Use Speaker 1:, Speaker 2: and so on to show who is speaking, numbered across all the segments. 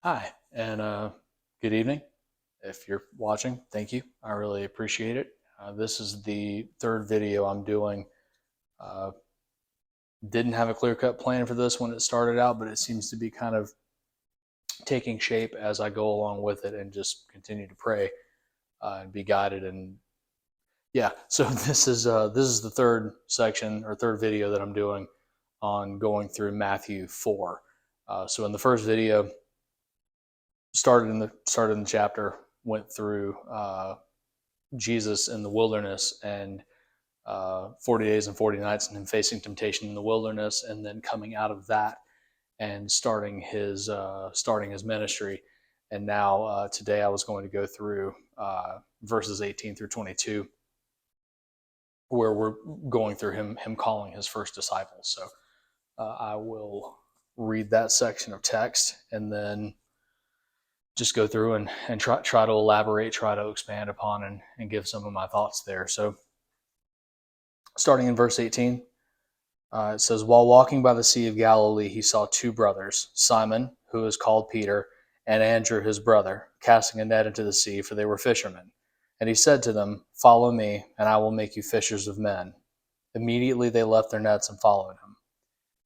Speaker 1: Hi, and good evening. If you're watching, thank you. I really appreciate it. This is the third video I'm doing. Uh, didn't have a clear-cut plan for this when it started out, but it seems to be kind of taking shape as I go along with it and just continue to pray and be guided. And yeah, so this is the third section or third video that I'm doing on going through Matthew 4. So in the first video, started in the chapter, went through Jesus in the wilderness and 40 days and 40 nights, and him facing temptation in the wilderness, and then coming out of that and starting his ministry. And now today I was going to go through verses 18 through 22, where we're going through him calling his first disciples. So I will read that section of text and then just go through and try to elaborate, try to expand upon and give some of my thoughts there. So starting in verse 18, it says, "While walking by the Sea of Galilee, he saw two brothers, Simon, who is called Peter, and Andrew his brother, casting a net into the sea, for they were fishermen. And he said to them, 'Follow me, and I will make you fishers of men.' Immediately they left their nets and followed him.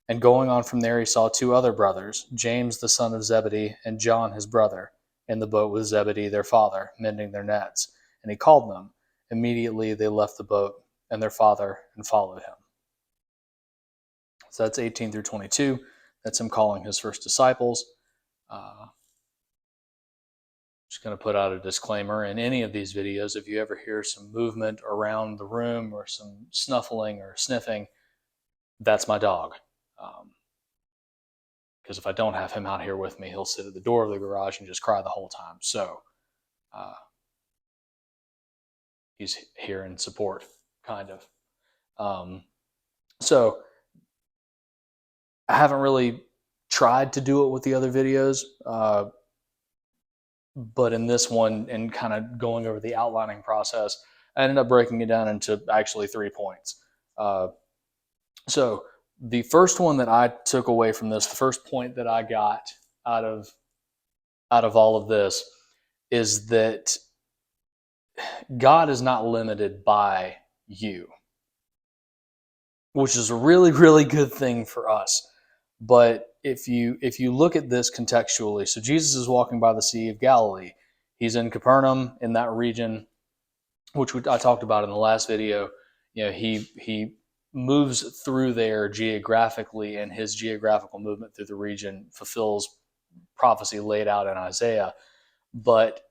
Speaker 1: And going on from there, he saw two other brothers, James the son of Zebedee, and John his brother, in the boat with Zebedee their father, mending their nets. And he called them. Immediately they left the boat and their father and followed him." So that's 18 through 22. That's him calling his first disciples. Uh, just going to put out a disclaimer in any of these videos. If you ever hear some movement around the room or some snuffling or sniffing, that's my dog. Because if I don't have him out here with me, he'll sit at the door of the garage and just cry the whole time. So uh, he's here in support, kind of. So I haven't really tried to do it with the other videos, but in this one, and kind of going over the outlining process, I ended up breaking it down into actually 3 points. So the first one that I took away from this, the first point that I got out of all of this, is that God is not limited by you, which is a really, really good thing for us. But if you look at this contextually, so Jesus is walking by the Sea of Galilee. He's in Capernaum, in that region, which I talked about in the last video. He moves through there geographically, and his geographical movement through the region fulfills prophecy laid out in Isaiah. But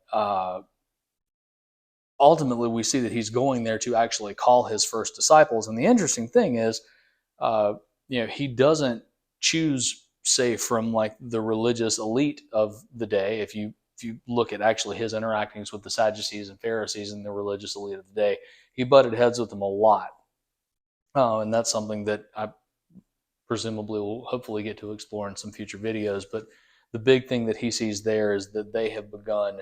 Speaker 1: ultimately, we see that he's going there to actually call his first disciples. And the interesting thing is, he doesn't choose, say, from like the religious elite of the day. If you look at actually his interactions with the Sadducees and Pharisees and the religious elite of the day, he butted heads with them a lot. And that's something that I presumably will hopefully get to explore in some future videos. But the big thing that he sees there is that they have begun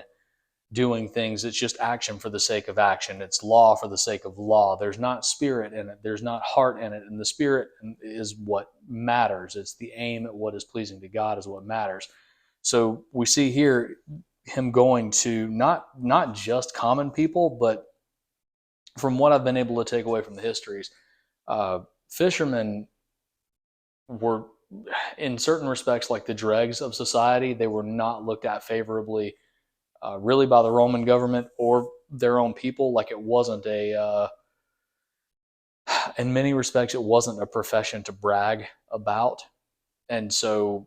Speaker 1: doing things. It's just action for the sake of action. It's law for the sake of law. There's not spirit in it. There's not heart in it. And the spirit is what matters. It's the aim at what is pleasing to God is what matters. So we see here him going to not just common people, but from what I've been able to take away from the histories, fishermen were, in certain respects, like the dregs of society. They were not looked at favorably really by the Roman government or their own people. Like it wasn't in many respects, it wasn't a profession to brag about. And so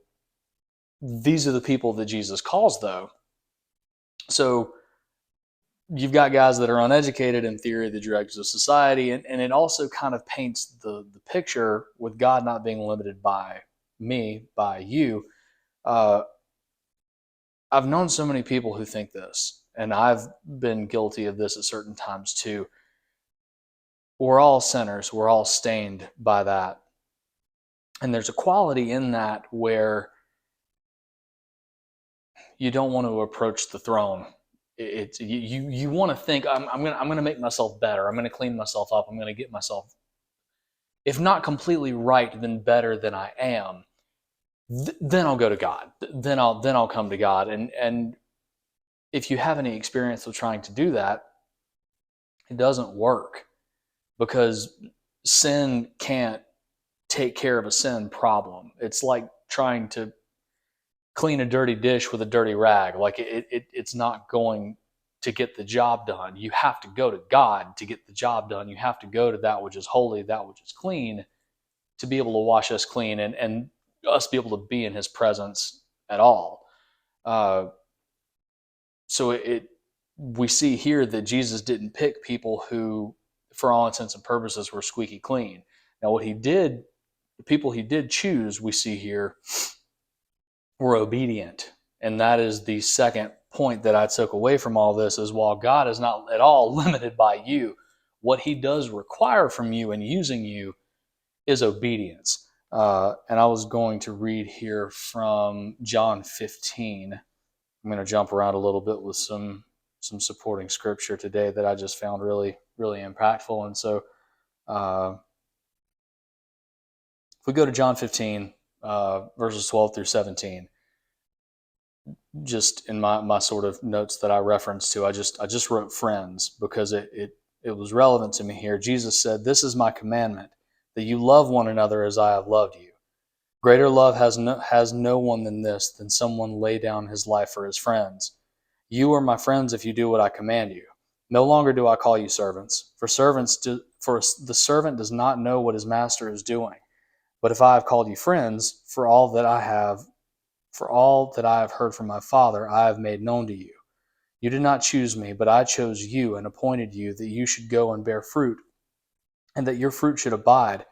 Speaker 1: these are the people that Jesus calls, though. So you've got guys that are uneducated, in theory, the dregs of society. And it also kind of paints the picture with God not being limited by me, by you. I've known so many people who think this, and I've been guilty of this at certain times too. We're all sinners. We're all stained by that. And there's a quality in that where you don't want to approach the throne. You want to think, I'm gonna make myself better. I'm gonna clean myself up. I'm gonna get myself, if not completely right, then better than I am. then I'll go to God. Then I'll come to God. And if you have any experience with trying to do that, it doesn't work, because sin can't take care of a sin problem. It's like trying to clean a dirty dish with a dirty rag. Like it's not going to get the job done. You have to go to God to get the job done. You have to go to that which is holy, that which is clean, to be able to wash us clean, and us be able to be in his presence at all. Uh, so we see here that Jesus didn't pick people who, for all intents and purposes, were squeaky clean. Now, what he did, the people he did choose, we see here, were obedient. And that is the second point that I took away from all this, is while God is not at all limited by you, what he does require from you in using you is obedience. And I was going to read here from John 15. I'm going to jump around a little bit with some supporting scripture today that I just found really, really impactful. And so if we go to John 15, verses 12 through 17, just in my sort of notes that I referenced to, I just wrote friends, because it was relevant to me here. Jesus said, "This is my commandment, that you love one another as I have loved you. Greater love has no one than this, than someone lay down his life for his friends. You are my friends if you do what I command you. No longer do I call you servants, for the servant does not know what his master is doing. But if I have called you friends, for all that I have heard from my Father, I have made known to you. You did not choose me, but I chose you and appointed you that you should go and bear fruit, and that your fruit should abide,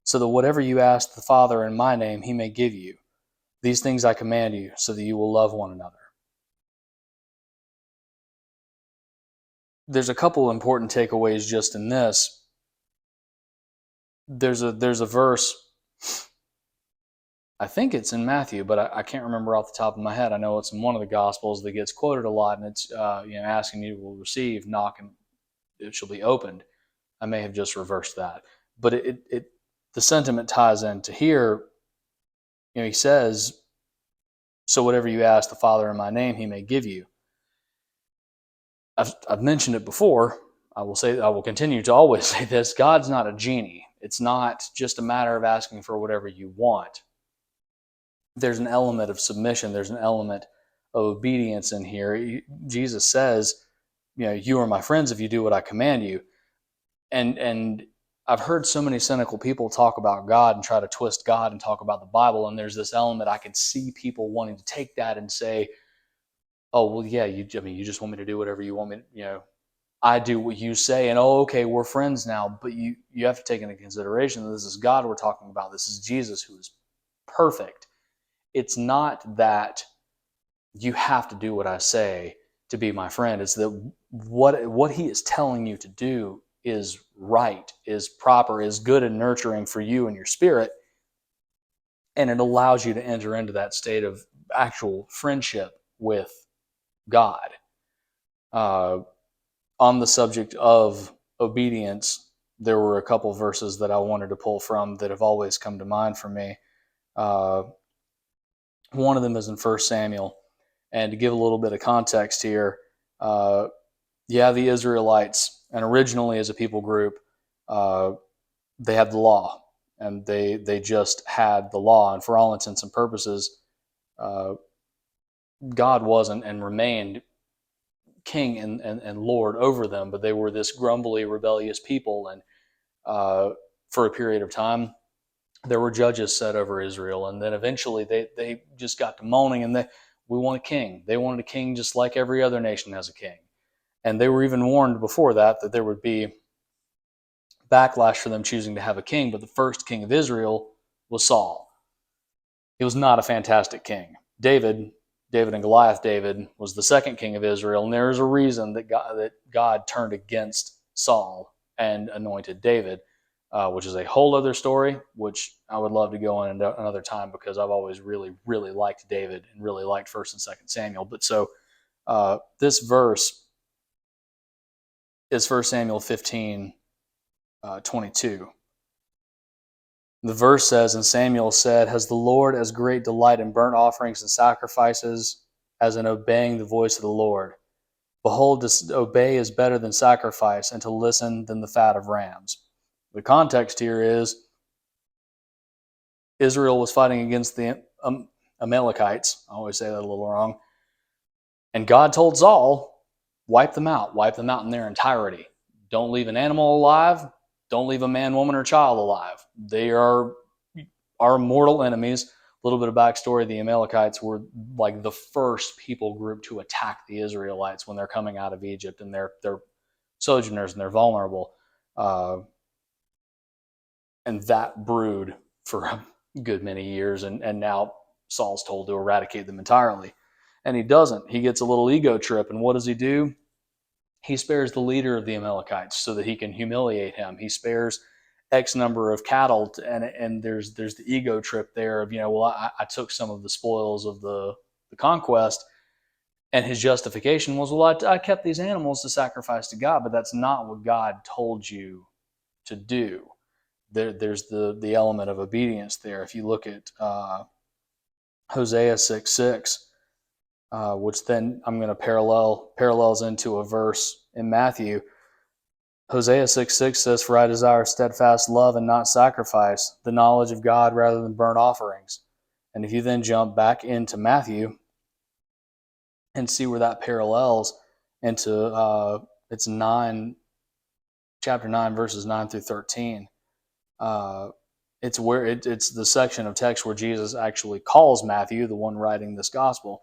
Speaker 1: so that whatever you ask the Father in my name, he may give you. These things I command you, so that you will love one another." There's a couple important takeaways just in this. There's a verse, I think it's in Matthew, but I can't remember off the top of my head. I know it's in one of the Gospels that gets quoted a lot, and it's asking, you will receive, knock, and it shall be opened. I may have just reversed that, but the sentiment ties into here. He says, "So whatever you ask the Father in my name, he may give you." I've mentioned it before. I will continue to always say this: God's not a genie. It's not just a matter of asking for whatever you want. There's an element of submission. There's an element of obedience in here. Jesus says, "You are my friends if you do what I command you." And I've heard so many cynical people talk about God and try to twist God and talk about the Bible, and there's this element I could see people wanting to take that and say, "Oh, well, yeah, you just want me to do whatever you want me to, I do what you say, and okay, we're friends now." But you have to take into consideration that this is God we're talking about. This is Jesus, who is perfect. It's not that you have to do what I say to be my friend. It's that what he is telling you to do is right, is proper, is good and nurturing for you and your spirit, and it allows you to enter into that state of actual friendship with God. On the subject of obedience, there were a couple verses that I wanted to pull from that have always come to mind for me. One of them is in 1 Samuel. And to give a little bit of context here, the Israelites, and originally as a people group, they had the law, and they just had the law. And for all intents and purposes, God wasn't and remained king and Lord over them, but they were this grumbly, rebellious people. And for a period of time, there were judges set over Israel, and then eventually they just got to moaning, and we want a king. They wanted a king just like every other nation has a king. And they were even warned before that there would be backlash for them choosing to have a king. But the first king of Israel was Saul. He was not a fantastic king. David and Goliath, David was the second king of Israel, and there is a reason that God turned against Saul and anointed David, which is a whole other story, which I would love to go in another time, because I've always really, really liked David and really liked 1 and 2 Samuel. But so this verse is 1 Samuel 15, 22. The verse says, and Samuel said, has the Lord as great delight in burnt offerings and sacrifices as in obeying the voice of the Lord? Behold, to obey is better than sacrifice, and to listen than the fat of rams. The context here is Israel was fighting against the Amalekites. I always say that a little wrong. And God told Saul, wipe them out in their entirety. Don't leave an animal alive. Don't leave a man, woman, or child alive. They are our mortal enemies. A little bit of backstory: the Amalekites were like the first people group to attack the Israelites when they're coming out of Egypt, and they're sojourners and they're vulnerable. And that brewed for a good many years, and now Saul's told to eradicate them entirely. And he doesn't. He gets a little ego trip, and what does he do? He spares the leader of the Amalekites so that he can humiliate him. He spares X number of cattle, and there's the ego trip there of, well, I took some of the spoils of the conquest, and his justification was, well, I kept these animals to sacrifice to God, but that's not what God told you to do. There's the element of obedience there. If you look at Hosea 6:6, which then I'm going to parallels into a verse in Matthew. Hosea 6:6 says, for I desire steadfast love and not sacrifice, the knowledge of God rather than burnt offerings. And if you then jump back into Matthew and see where that parallels into it's chapter 9, verses 9 through 13, it's where it's the section of text where Jesus actually calls Matthew, the one writing this gospel.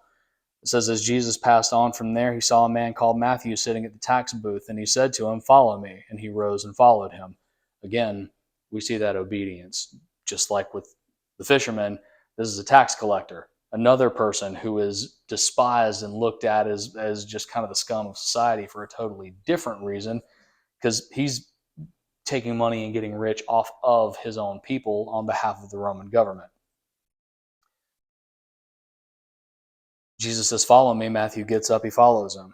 Speaker 1: It says, as Jesus passed on from there, he saw a man called Matthew sitting at the tax booth, and he said to him, follow me. And he rose and followed him. Again, we see that obedience. Just like with the fisherman, this is a tax collector, another person who is despised and looked at as just kind of the scum of society for a totally different reason, because he's taking money and getting rich off of his own people on behalf of the Roman government. Jesus says, follow me. Matthew gets up, he follows him.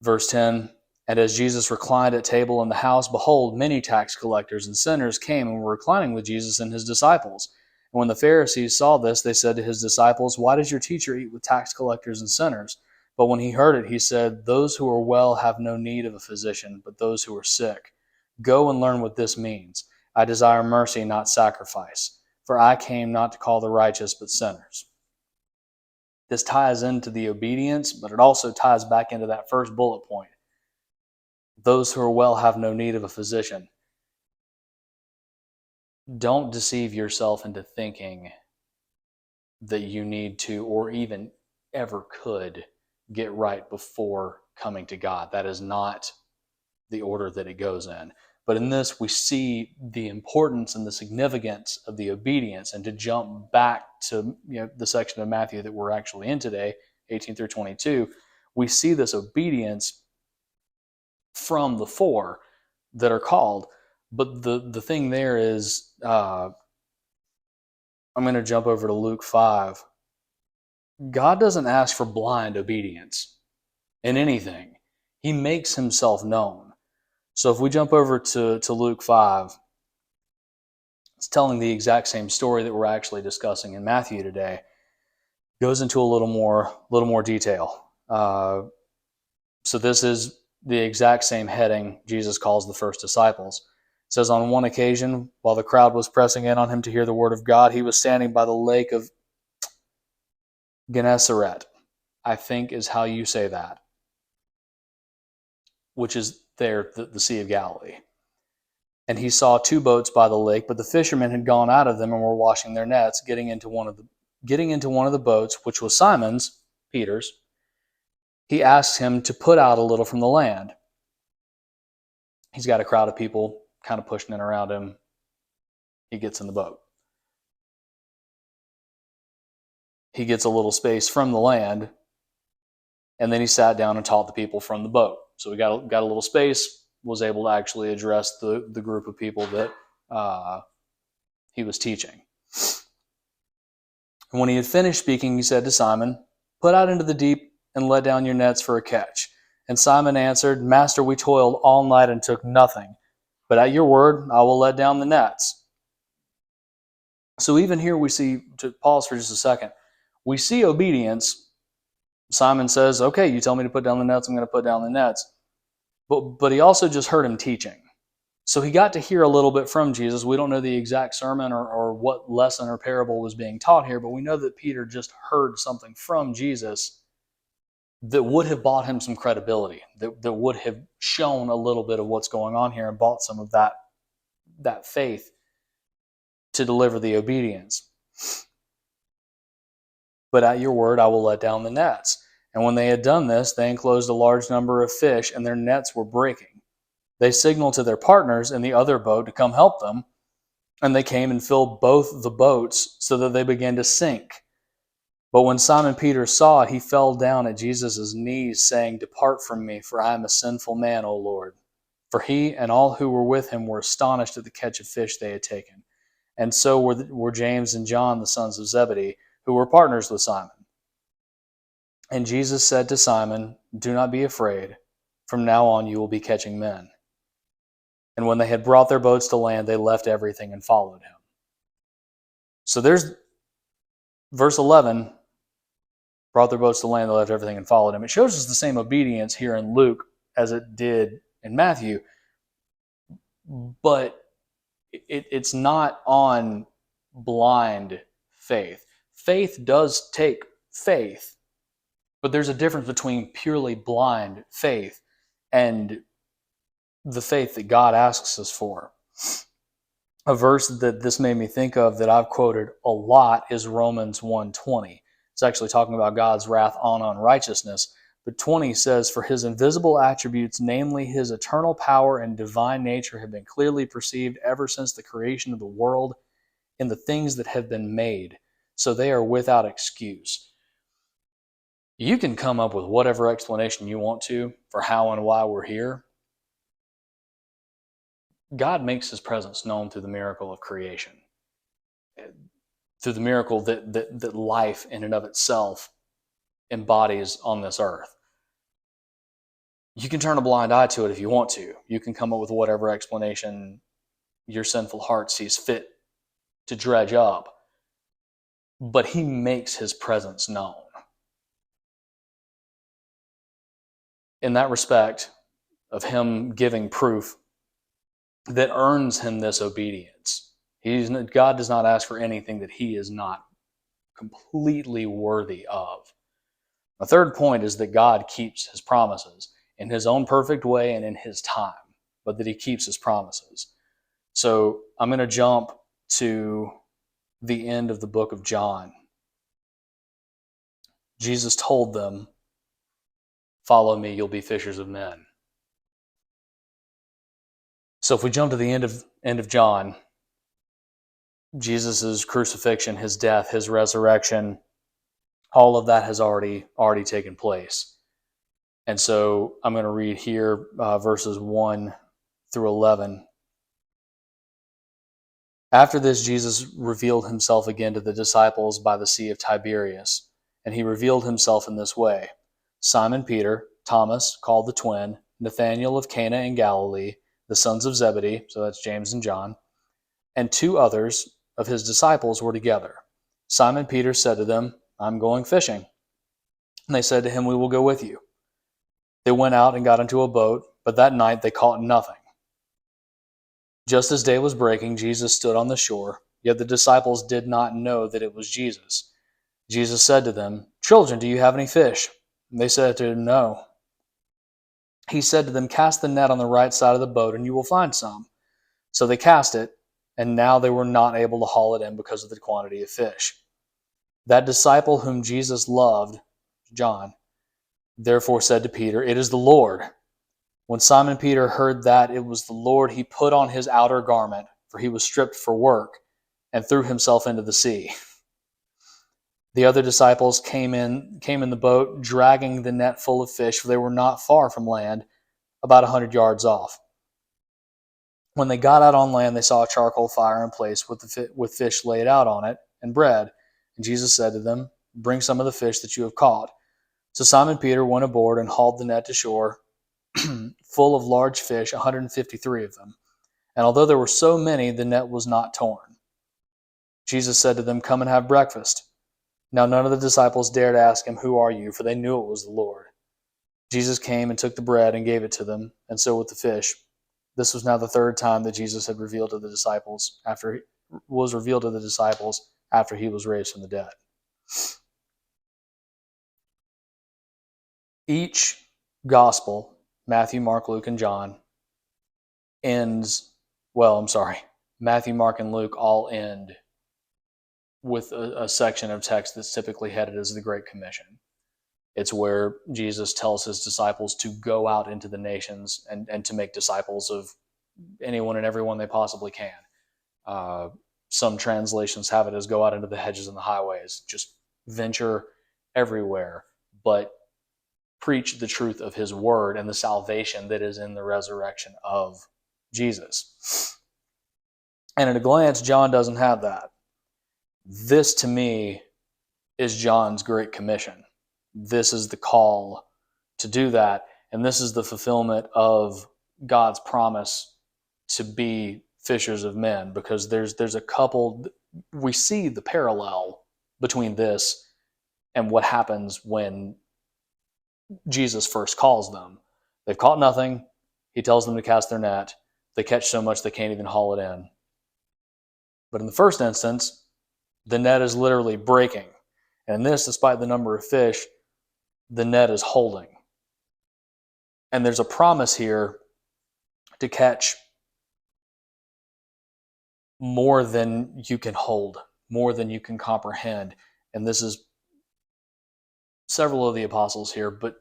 Speaker 1: Verse 10, and as Jesus reclined at table in the house, behold, many tax collectors and sinners came and were reclining with Jesus and his disciples. And when the Pharisees saw this, they said to his disciples, why does your teacher eat with tax collectors and sinners? But when he heard it, he said, those who are well have no need of a physician, but those who are sick. Go and learn what this means. I desire mercy, not sacrifice, for I came not to call the righteous, but sinners. This ties into the obedience, but it also ties back into that first bullet point. Those who are well have no need of a physician. Don't deceive yourself into thinking that you need to, or even ever could, get right before coming to God. That is not the order that it goes in. But in this, we see the importance and the significance of the obedience. And to jump back to the section of Matthew that we're actually in today, 18 through 22, we see this obedience from the four that are called. But the thing there is, I'm going to jump over to Luke 5. God doesn't ask for blind obedience in anything. He makes himself known. So if we jump over to Luke 5, it's telling the exact same story that we're actually discussing in Matthew today. It goes into a little more detail. So this is the exact same heading Jesus calls the first disciples. It says, on one occasion, while the crowd was pressing in on him to hear the word of God, he was standing by the lake of Gennesaret, I think is how you say that, which is there, the Sea of Galilee. And he saw two boats by the lake, but the fishermen had gone out of them and were washing their nets. Getting into one of the boats, which was Simon's, Peter's, he asks him to put out a little from the land. He's got a crowd of people kind of pushing in around him. He gets in the boat. He gets a little space from the land, and then he sat down and taught the people from the boat. So we got a little space, was able to actually address the group of people that he was teaching. And when he had finished speaking, he said to Simon, put out into the deep and let down your nets for a catch. And Simon answered, Master, we toiled all night and took nothing, but at your word I will let down the nets. So even here we see, to pause for just a second, we see obedience. Simon says, okay, you tell me to put down the nets, I'm going to put down the nets. But he also just heard him teaching. So he got to hear a little bit from Jesus. We don't know the exact sermon or what lesson or parable was being taught here, but we know that Peter just heard something from Jesus that would have bought him some credibility, that would have shown a little bit of what's going on here and bought some of that faith to deliver the obedience. But at your word, I will let down the nets. And when they had done this, they enclosed a large number of fish, and their nets were breaking. They signaled to their partners in the other boat to come help them, and they came and filled both the boats so that they began to sink. But when Simon Peter saw it, he fell down at Jesus' knees, saying, "Depart from me, for I am a sinful man, O Lord." For he and all who were with him were astonished at the catch of fish they had taken. And so were James and John, the sons of Zebedee, who were partners with Simon. And Jesus said to Simon, "Do not be afraid. From now on you will be catching men." And when they had brought their boats to land, they left everything and followed him. So there's verse 11, brought their boats to land, they left everything and followed him. It shows us the same obedience here in Luke as it did in Matthew, but it's not on blind faith. Faith does take faith, but there's a difference between purely blind faith and the faith that God asks us for. A verse that this made me think of that I've quoted a lot is Romans 1:20. It's actually talking about God's wrath on unrighteousness. But 20 says, "For his invisible attributes, namely his eternal power and divine nature, have been clearly perceived ever since the creation of the world in the things that have been made, so they are without excuse." You can come up with whatever explanation you want to for how and why we're here. God makes his presence known through the miracle of creation, through the miracle that life in and of itself embodies on this earth. You can turn a blind eye to it if you want to. You can come up with whatever explanation your sinful heart sees fit to dredge up. But he makes his presence known. In that respect of him giving proof that earns him this obedience. God does not ask for anything that he is not completely worthy of. The third point is that God keeps his promises in his own perfect way and in his time, but that he keeps his promises. So I'm going to jump to the end of the book of John. Jesus told them, "Follow me, you'll be fishers of men." So if we jump to the end of John, Jesus' crucifixion, his death, his resurrection, all of that has already taken place. And so I'm going to read here verses 1 through 11. After this, Jesus revealed himself again to the disciples by the Sea of Tiberias, and he revealed himself in this way: Simon Peter, Thomas, called the twin, Nathanael of Cana in Galilee, the sons of Zebedee, so that's James and John, and two others of his disciples were together. Simon Peter said to them, "I'm going fishing." And they said to him, "We will go with you." They went out and got into a boat, but that night they caught nothing. Just as day was breaking, Jesus stood on the shore, yet the disciples did not know that it was Jesus. Jesus said to them, "Children, do you have any fish?" And they said to him, "No." He said to them, "Cast the net on the right side of the boat, and you will find some." So they cast it, and now they were not able to haul it in because of the quantity of fish. That disciple whom Jesus loved, John, therefore said to Peter, "It is the Lord." When Simon Peter heard that it was the Lord, he put on his outer garment, for he was stripped for work, and threw himself into the sea. The other disciples came in the boat, dragging the net full of fish, for they were not far from land, about 100 yards off. When they got out on land, they saw a charcoal fire in place with fish laid out on it and bread. And Jesus said to them, "Bring some of the fish that you have caught." So Simon Peter went aboard and hauled the net to shore, full of large fish, 153 of them. And although there were so many, the net was not torn. Jesus said to them, "Come and have breakfast." Now none of the disciples dared ask him, "Who are you?" for they knew it was the Lord. Jesus came and took the bread and gave it to them, and so with the fish. This was now the third time that Jesus had revealed to the disciples after he was raised from the dead. Each gospel, Matthew, Mark, Luke, and John, Matthew, Mark, and Luke all end with a section of text that's typically headed as the Great Commission. It's where Jesus tells his disciples to go out into the nations and to make disciples of anyone and everyone they possibly can. Some translations have it as go out into the hedges and the highways, just venture everywhere, but preach the truth of his word and the salvation that is in the resurrection of Jesus. And at a glance, John doesn't have that. This, to me, is John's Great Commission. This is the call to do that, and this is the fulfillment of God's promise to be fishers of men, because there's a couple, we see the parallel between this and what happens when Jesus first calls them. They've caught nothing. He tells them to cast their net. They catch so much they can't even haul it in. But in the first instance, the net is literally breaking. And in this, despite the number of fish, the net is holding. And there's a promise here to catch more than you can hold, more than you can comprehend. And this is several of the apostles here, but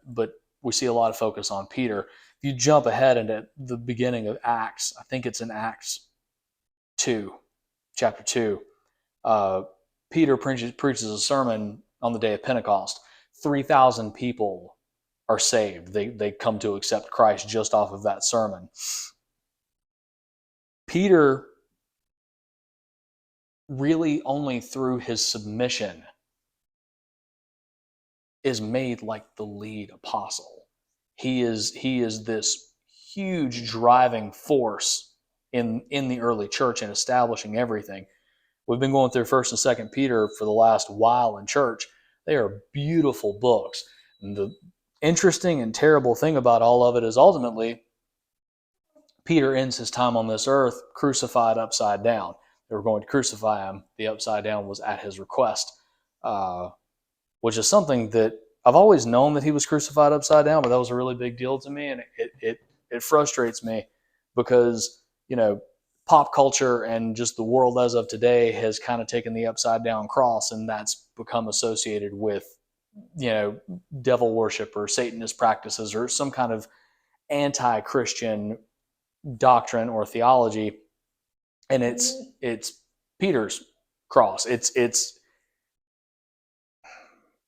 Speaker 1: we see a lot of focus on Peter. If you jump ahead into the beginning of Acts, I think it's in Acts 2, chapter 2, Peter preaches a sermon on the day of Pentecost. 3,000 people are saved. They come to accept Christ just off of that sermon. Peter, really only through his submission, is made like the lead apostle. He is this huge driving force in the early church and establishing everything. We've been going through 1st and 2nd Peter for the last while in church. They are beautiful books. And the interesting and terrible thing about all of it is ultimately Peter ends his time on this earth crucified upside down. They were going to crucify him. The upside down was at his request, which is something that I've always known that he was crucified upside down, but that was a really big deal to me, and it frustrates me because, pop culture and just the world as of today has kind of taken the upside down cross, and that's become associated with, devil worship or Satanist practices or some kind of anti-Christian doctrine or theology. And it's Peter's cross. It's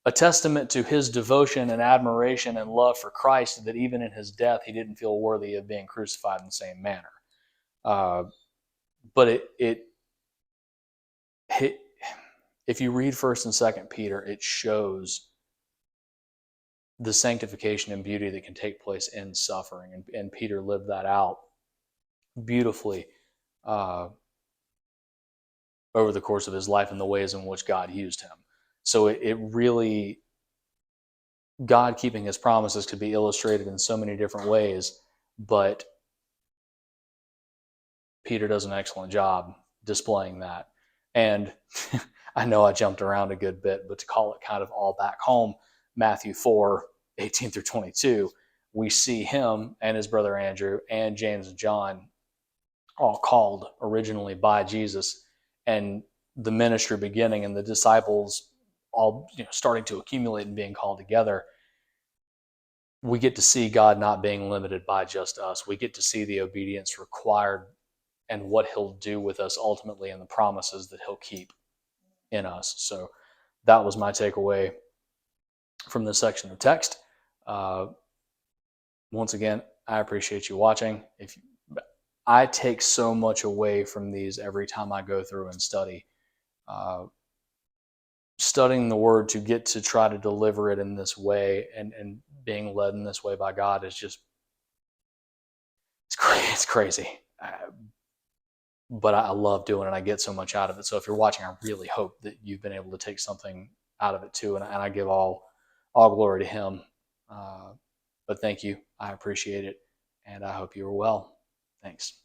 Speaker 1: a testament to his devotion and admiration and love for Christ that even in his death, he didn't feel worthy of being crucified in the same manner. But if you read 1st and 2nd Peter, it shows the sanctification and beauty that can take place in suffering. And Peter lived that out beautifully over the course of his life and the ways in which God used him. So it really, God keeping his promises could be illustrated in so many different ways, but Peter does an excellent job displaying that. And I know I jumped around a good bit, but to call it kind of all back home, Matthew 4, 18 through 22, we see him and his brother Andrew and James and John all called originally by Jesus, and the ministry beginning and the disciples all starting to accumulate and being called together. We get to see God not being limited by just us. We get to see the obedience required and what he'll do with us ultimately and the promises that he'll keep in us. So that was my takeaway from this section of text. Once again, I appreciate you watching. I take so much away from these every time I go through and study. Studying the word to get to try to deliver it in this way and being led in this way by God is just, it's crazy. but I love doing it. I get so much out of it. So if you're watching, I really hope that you've been able to take something out of it too. And I give all glory to Him. But thank you. I appreciate it. And I hope you are well. Thanks.